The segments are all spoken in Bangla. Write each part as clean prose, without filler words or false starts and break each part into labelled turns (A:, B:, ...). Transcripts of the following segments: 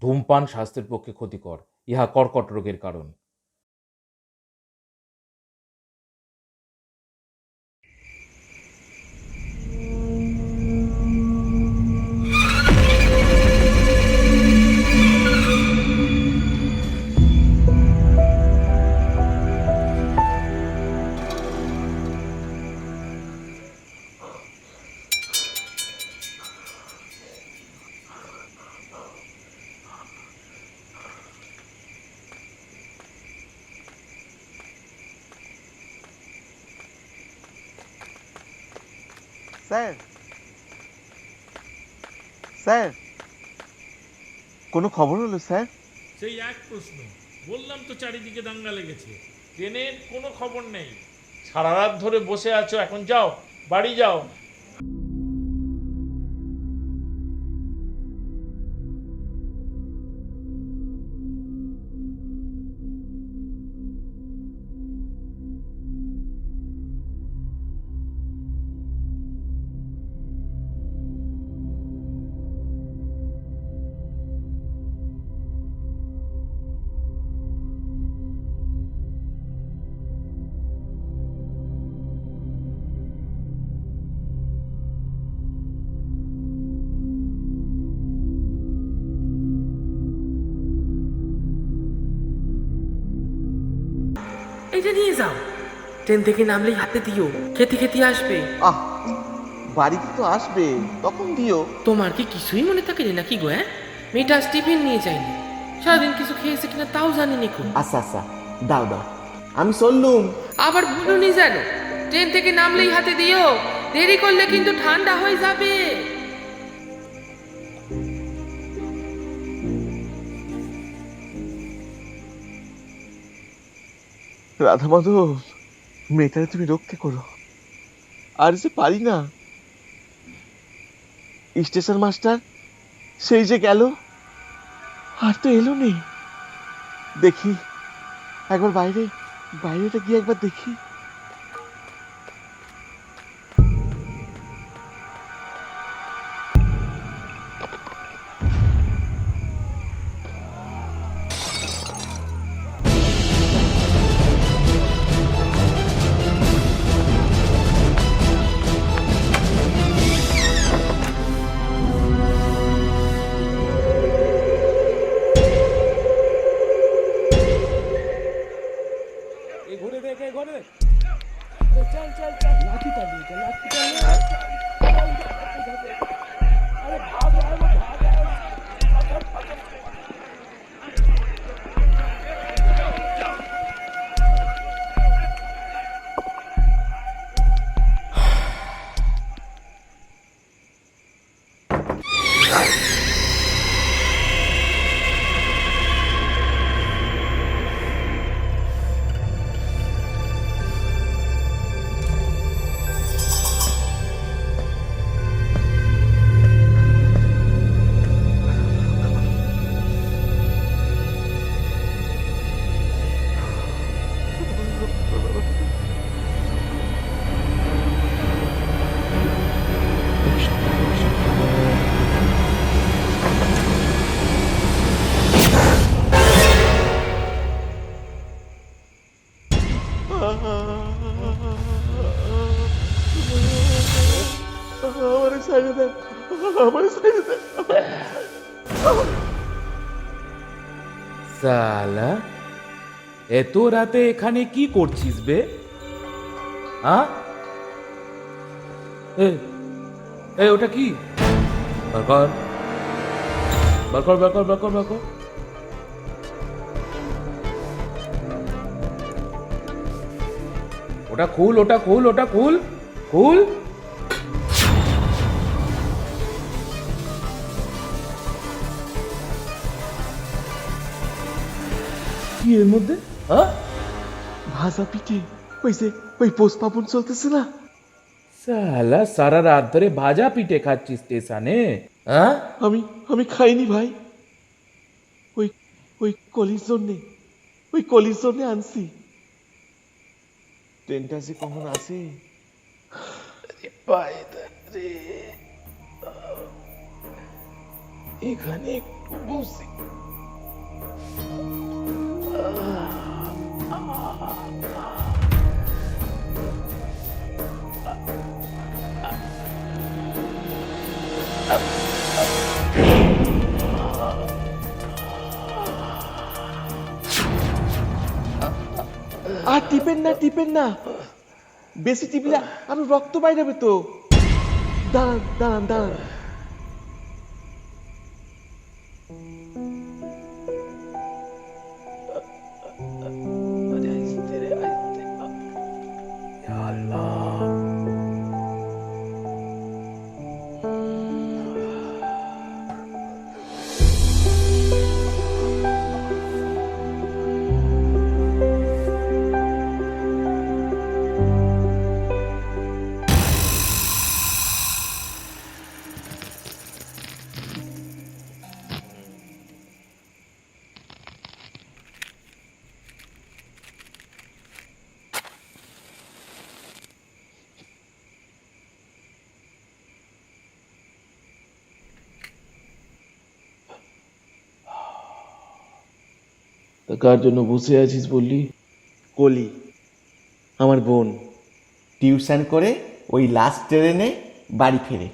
A: ধূমপান স্বাস্থ্যের পক্ষে ক্ষতিকর, ইহা কর্কট রোগের কারণ।
B: স্যার স্যার কোনো খবর হলো স্যার?
C: সেই এক প্রশ্ন, বললাম তো চারিদিকে দাঙ্গা লেগেছে, ট্রেনের কোনো খবর নেই। সারা রাত ধরে বসে আছো, এখন যাও, বাড়ি যাও।
D: এটা নিয়ে যাও, ট্রেন থেকে নামলেই হাতে দিও, খেতে খেতে আসবে।
B: আহ, বাড়িতে তো আসবে, তখন দিও।
D: তোমার কি কিছুই মনে থাকে রে নাকি গো? মেয়েটা আজ টিফিন নিয়ে যায়নি, সারাদিন কিছু খেয়েছে কিনা তাও জানি নিকো।
B: আচ্ছা আচ্ছা, দাও দাও, আমি চললুম।
D: আবার ভুলুনি যেন, ট্রেন থেকে নামলেই হাতে দিও, দেরি করলে কিন্তু ঠান্ডা হয়ে যাবে।
B: রাধা মাধব, মেয়েটারে তুমি রক্ষে করো, আর যে পারি না। স্টেশন মাস্টার সেই যে গেল, আর তো এলো নেই। দেখি একবার বাইরেটা গিয়ে একবার দেখি। আমার সাইডে দেন, আমার সাইডে দেন।
A: সালা, এত রাতে এখানে কি করছিস বে? হ্যাঁ, এ ওটা কি? বার কর, বার কর, বার কর, বার কর, বার কর। ওটা খুল, ওটা খুল, ওটা খুল, খুল। কি এর মধ্যে? হ্যাঁ,
B: ভাজা পিঠে, ওই যে ওই পোষ পাপন চলতেছে না।
A: সালা সারা রাত ধরে ভাজা পিঠে খাচ্ছিস স্টেশনে? হ্যাঁ,
B: আমি আমি খাইনি ভাই, ওই ওই কলির জন্যে, ওই কলির জন্যে আনছি। ট্রেনটা যে কখন আসে। এখানে একটু বসি। আর টিপেন না, বেশি টিপলে আরো রক্ত বাইরে তো। দাঁড়ান। তা কার জন্য বসে আছিস বললি?
E: কলি,
B: আমার বোন।
E: টিউশন করে ওই লাস্ট ট্রেনে বাড়ি ফেরে।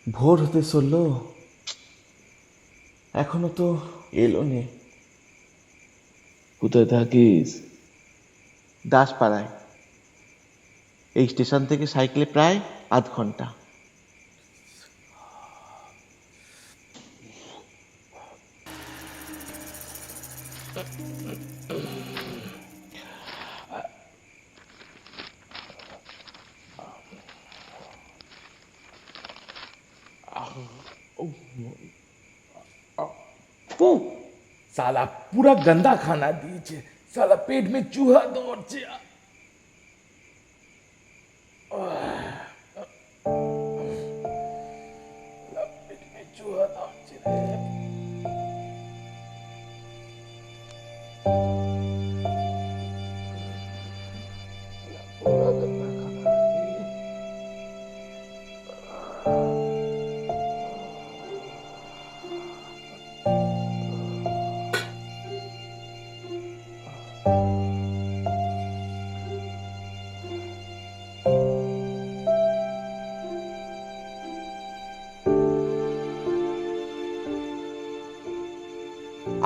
B: ভোর হতে চললো,
E: এখনো তো এলো নে।
B: কোথায় থাকিস? দাসপাড়ায়। এই স্টেশন থেকে সাইকেলে প্রায় আধ ঘন্টা।
C: साला पूरा गंदा खाना दीजिए, साला पेट में चूहा दौड़ছে। पेट में चूहा दौड़ছে रे।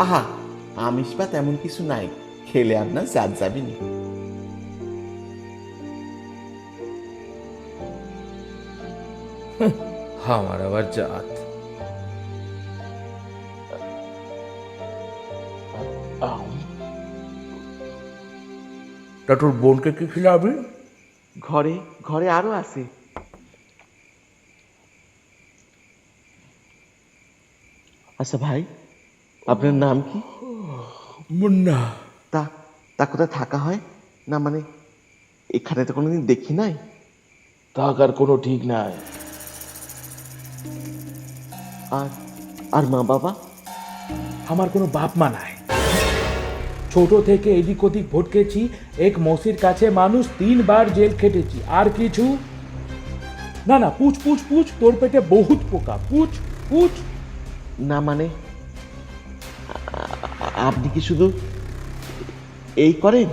E: আহা, আমিষ বা তেমন কিছু নাই, খেলে আপনার জাত যাবে না।
A: আমার আবার জাত। তা তোর বোনকে কি খিলাবি?
B: ঘরে আরো আছে। আচ্ছা ভাই, আপনার নাম কি?
A: মুন্না।
B: তা কোথায় থাকা হয়? না মানে এখানে তো কোনোদিন দেখি নাই।
C: থাকার কোনো ঠিক নাই।
B: আর মা বাবা?
C: আমার কোনো বাপ মা নাই। ছোট থেকে এদিক ওদিক ভটকেছি, এক মসির কাছে মানুষ 3 বার জেল খেটেছি। আর কিছু না। পুছ তোর পেটে বহুত পোকা। পুছ।
B: না মানে আপনি কি শুধু এই করেন?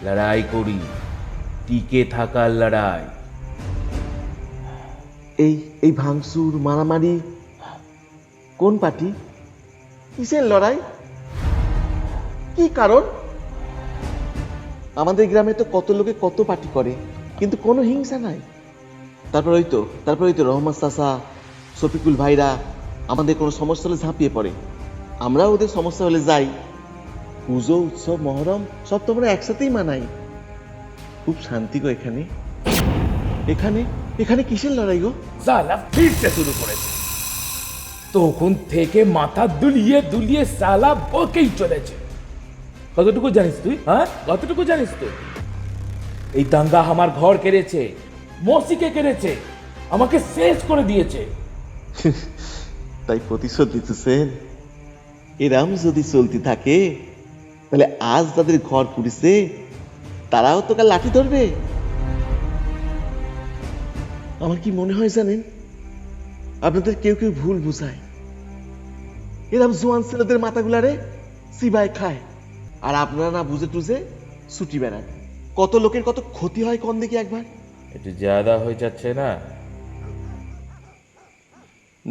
A: লড়াই করি, টিকে থাকার লড়াই।
B: এই ভাঙচুর মারামারি কোন পার্টি? কিসের লড়াই? কি কারণ? আমাদের গ্রামে তো কত লোকে কত পার্টি করে, কিন্তু কোনো হিংসা নাই। তারপর ওই তো রহমান চাচা, শফিকুল ভাইরা আমাদের কোনো সমস্যা হলে ঝাঁপিয়ে পড়ে। আমরা ওদের সমস্যা হলে যাই। পুজো, উৎসব, মহরম সব তো আমরা একসাথেই মানাই। খুব শান্তি গো এখানে। এখানে কিসের লড়াই গো?
C: সালা ফিরতে শুরু করেছে। তখন থেকে মাথা দুলিয়ে সালা বকেই চলেছে। কতটুকু জানিস তুই? কতটুকু জানিস তুই? এই দাঙ্গা আমার ঘর কেড়েছে, মসিকে কেড়েছে, আমাকে শেষ করে দিয়েছে।
B: তাই প্রতিশোধ দিতেছেন? এরাম যদি চলতে থাকে তাহলে আজ তাদের ঘর পুড়িছে, তারাও তো কাল লাঠি ধরবে। আমার কি মনে হয় জানেন, আপনাদের কেউ কেউ ভুল বুঝায়, এরকম জোয়ান ছেলেদের মাথাগুলারে সিবাই খায়, আর আপনারা না বুঝে টুঝে ছুটি বেড়ান। কত লোকের কত ক্ষতি হয় কোন দেখি একবার।
C: একটু জাদা হয়ে যাচ্ছে না?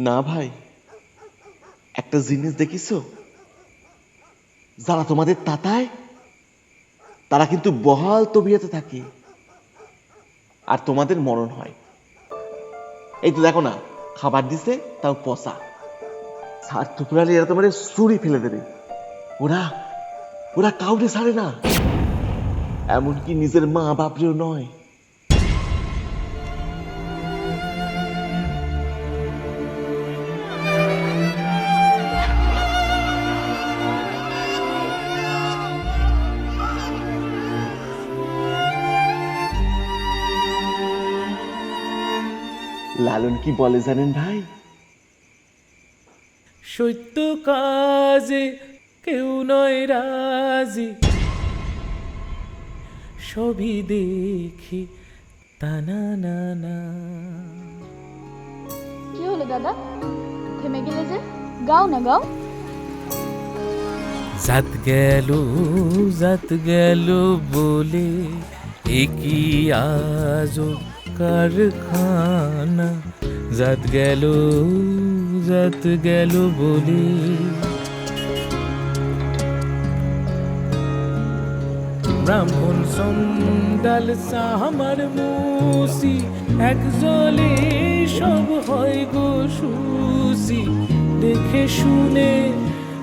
B: না ভাই, একটা জিনিস দেখিছো, যারা তোমাদের তাতায় তারা কিন্তু বহাল তবিয়তে থাকে, আর তোমাদের মরণ হয়। এই তো দেখো না, খাবার দিছে তাও পচা, স্বার্থ পুরালে এরা তোমাদের ছুরি ফেলে দেবে। ওরা ওরা কাউরে ছাড়ে না, এমনকি নিজের মা বাপরেও নয়। লালন কি বলে জানেন ভাই?
C: সত্য কাজে কেউ নয় রাজি, সবই দেখি তা না না না।
F: কি হলো দাদা, থেমে গেলে যে? গাও না, গাও।
C: জাত গেল বলে একই আজো কারখানা, জাত গেল বলে। ব্রাহ্মণ সন্ডাল সাহামার মুসি, এক জলে সব হয় গো সুসি, দেখে শুনে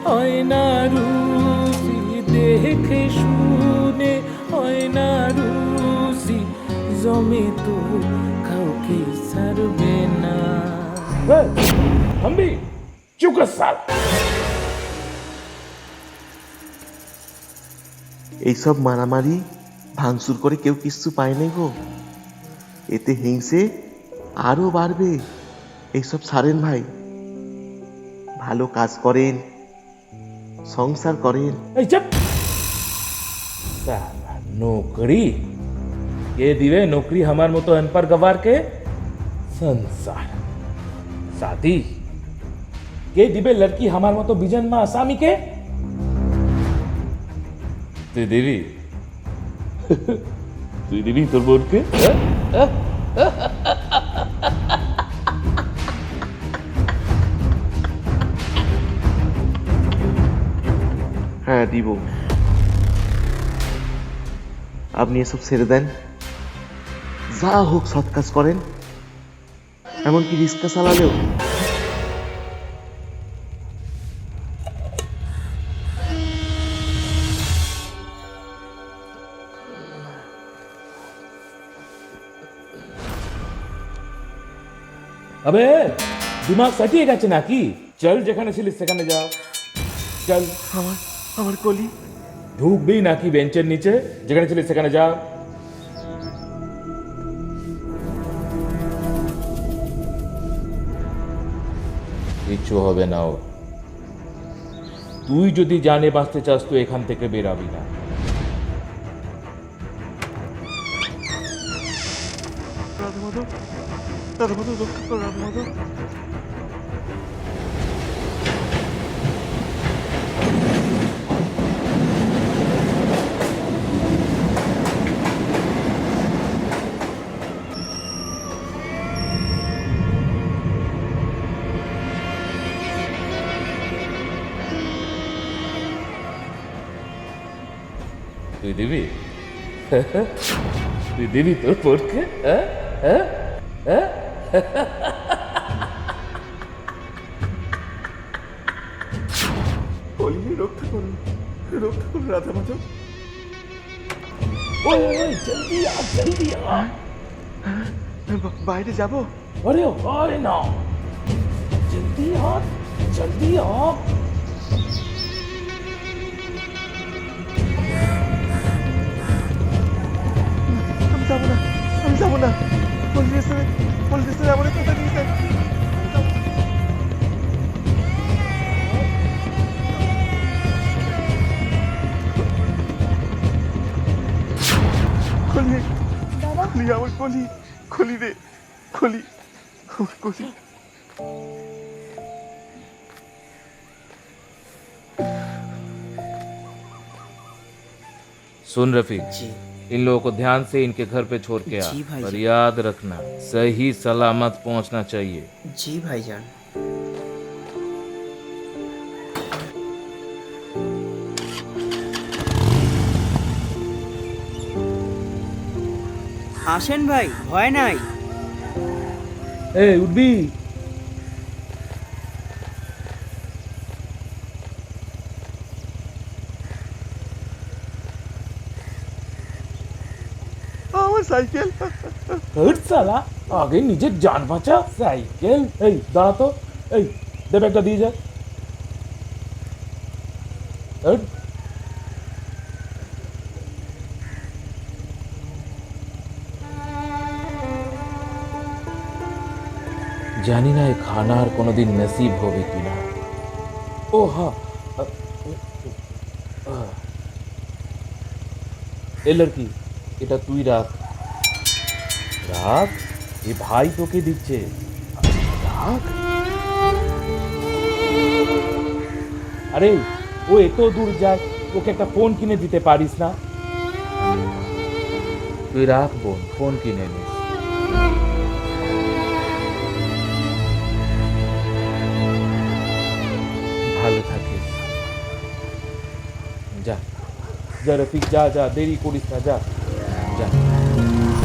C: হয় না রুসি, দেখে শুনে হয় না রুসি, জমে তো কাউকে ছাড়বে না। আমি চুকা সাল।
B: এইসব মারামারি ভাঙচুর করে কেউ কিছু পায় নাই গো, এতে হিংসে আরো বাড়বে। এইসব ছাড়েন ভাই, ভালো কাজ করেন, সংসার করেন।
C: এই চুপ! साला नौकरी के दिवे, नौकरी हमार मतो अनपढ़ गवार के संसार, शादी के दिवे लड़की हमार मतो बिजन मां आसामी के। তুই দিবি? তুই দিবি তোর বোনকে?
B: হ্যাঁ দিব। আপনি এসব ছেড়ে দেন, যা হোক সৎ কাজ করেন, এমনকি রিক্সা চালালেও।
C: अबे दिमाग सटिए গেছে নাকি? চল যেখানে ছিলিস সেখানে যাও, চল।
B: আমার কলি
C: ঢুকবি নাকি বেঞ্চের নিচে? যেখানে ছিলিস সেখানে যা। কিচ্ছু হবে না ওর। তুই যদি জানে বাঁচতে চাস তো এখান থেকে বেরাবি না।
B: রাধা মাধব রক্ষা কর, রাধা মাধব।
C: তুই দিবি? তুই দিবি তোর বোনকে?
B: রক্ষা করুন, রক্ষা করুন রাধা মাধব।
C: ওই জলদি আ, জলদি আ।
B: বাইরে যাব?
C: अरे হয় না, জলদি আ, জলদি আ।
B: আমি যাবো না, আমি যাবো না। পুলিশ আমাদের কোথায় নিয়ে যায়? খলি, খলি আমার কলি, খলি রে, খলি, আমার কলি,
A: सुन रफीक,
G: जी
A: इन लोगों को ध्यान से इनके घर पे छोड़ के आ,
G: जी भाई
A: पर
G: जी।
A: याद रखना सही सलामत पहुंचना चाहिए।
G: जी भाईजान। আসেন ভাই, ভয় নাই।
C: এই উঠবি?
B: আমার সাইকেল।
C: হট সালা, আগে নিজের জান বাঁচা। সাইকেল? এই দাঁড়া তো, এই দে ব্যাগটা দিয়ে যা। হট। জানি না এই খানা আর কোনোদিন নসিব হবে কিনা। ও হ্যাঁ, এ লড়কি, এটা তুই রাখ। রাখ, এ ভাই তোকে দিচ্ছে। রাখ। আরে ও এত দূর যায়, ওকে একটা ফোন কিনে দিতে পারিস না?
A: তুই রাখ বোন, ফোন কিনে নিস। ভালো থাকিস।
C: যা যা রফিক, যা যা, দেরি করিস না, যা যা।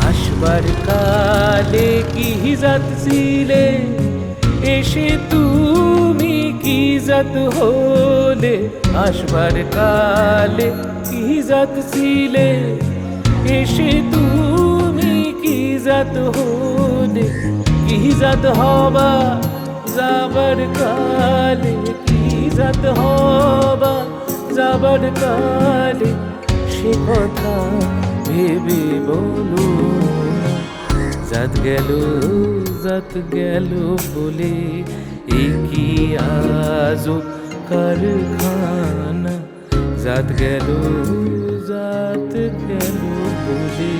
D: আসবার কালে কি জাত ছিলে, এসে তুমি কি জাত হলে। আসবার কালে কি জাত ছিলে, এসে তুমি কি জাত হলে। কি জাত হবা যাবার কালে, কি জাত হবা যাবার কালে, সে কথা ভেবে বলো। জাত গেল বলে এ কি আজব কারখানা। জাত গেল বলে